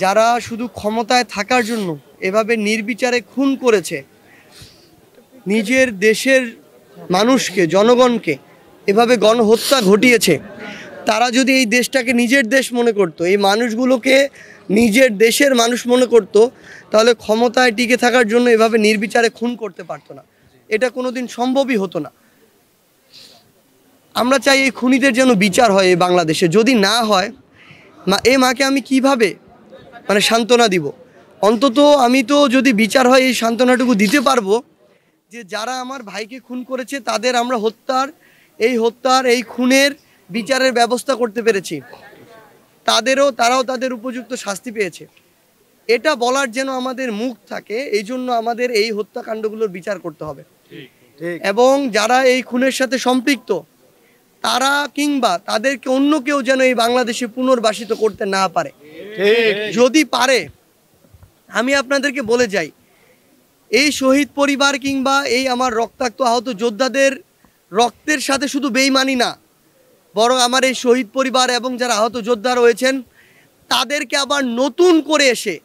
যারা শুধু ক্ষমতায় থাকার জন্য এভাবে নির্বিচারে খুন করেছে, নিজের দেশের মানুষকে, জনগণকে এভাবে গণহত্যা ঘটিয়েছে, তারা যদি এই দেশটাকে নিজের দেশ মনে করতো, এই মানুষগুলোকে নিজের দেশের মানুষ মনে করতো, তাহলে ক্ষমতায় টিকে থাকার জন্য এভাবে নির্বিচারে খুন করতে পারতো না। এটা কোনোদিন সম্ভবই হতো না। আমরা চাই এই খুনিদের যেন বিচার হয় এই বাংলাদেশে। যদি না হয়, এই মাকে আমি কিভাবে সান্ত্বনা দিব? অন্তত আমি তো যদি বিচার হয় এই সান্ত্বনাটুকু দিতে পারবো যে যারা আমার ভাইকে খুন করেছে তাদের আমরা হত্যার এই খুনের বিচারের ব্যবস্থা করতে পেরেছি, তারাও তাদের উপযুক্ত শাস্তি পেয়েছে। এটা বলার যেন আমাদের মুখ থাকে, এই জন্য আমাদের এই হত্যাকাণ্ডগুলোর বিচার করতে হবে। এবং যারা এই খুনের সাথে সম্পৃক্ত তারা কিংবা তাদেরকে অন্য কেউ যেন এই বাংলাদেশে পুনর্বাসিত করতে না পারে। যদি পারে, আমি আপনাদেরকে বলে যাই, এই শহীদ পরিবার কিংবা এই আমার রক্তাক্ত আহত যোদ্ধাদের রক্তের সাথে শুধু বেইমানি না, বরং আমার এই শহীদ পরিবার এবং যারা আহত যোদ্ধা রয়েছেন তাদেরকে আবার নতুন করে এসে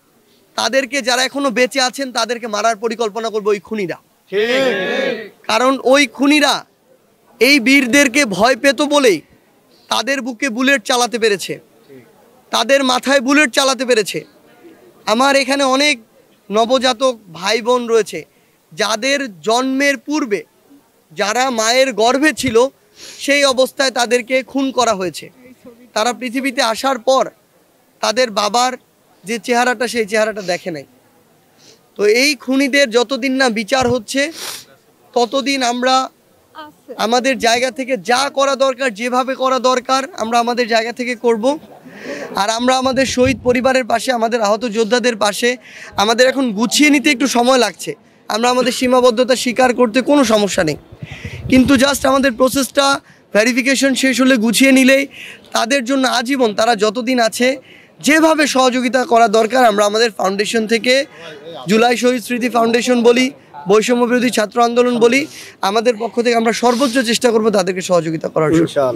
তাদেরকে, যারা এখনো বেঁচে আছেন, তাদেরকে মারার পরিকল্পনা করবে ওই খুনিরা। কারণ ওই খুনিরা এই বীরদেরকে ভয় পেত বলেই তাদের বুকে বুলেট চালাতে পেরেছে, তাদের মাথায় বুলেট চালাতে পেরেছে। আমার এখানে অনেক নবজাতক ভাই বোন রয়েছে যাদের জন্মের পূর্বে, যারা মায়ের গর্ভে ছিল, সেই অবস্থায় তাদেরকে খুন করা হয়েছে। তারা পৃথিবীতে আসার পর তাদের বাবার যে চেহারাটা, সেই চেহারাটা দেখে নাই। তো এই খুনিদের যতদিন না বিচার হচ্ছে, ততদিন আমরা আমাদের জায়গা থেকে যা করা দরকার, যেভাবে করা দরকার, আমরা আমাদের জায়গা থেকে করব। আর আমরা আমাদের শহীদ পরিবারের পাশে, আমাদের আহত যোদ্ধাদের পাশে। আমাদের এখন গুছিয়ে নিতে একটু সময় লাগছে, আমরা আমাদের সীমাবদ্ধতা স্বীকার করতে কোনো সমস্যা নেই, কিন্তু জাস্ট আমাদের প্রসেসটা ভেরিফিকেশন শেষ হলে, গুছিয়ে নিলেই তাদের জন্য আজীবন, তারা যতদিন আছে, যেভাবে সহযোগিতা করা দরকার আমরা আমাদের ফাউন্ডেশন থেকে, জুলাই শহীদ স্মৃতি ফাউন্ডেশন বলি, বৈষম্য বিরোধী ছাত্র আন্দোলন বলি, আমাদের পক্ষ থেকে আমরা সর্বোচ্চ চেষ্টা করব তাদেরকে সহযোগিতা করার জন্য।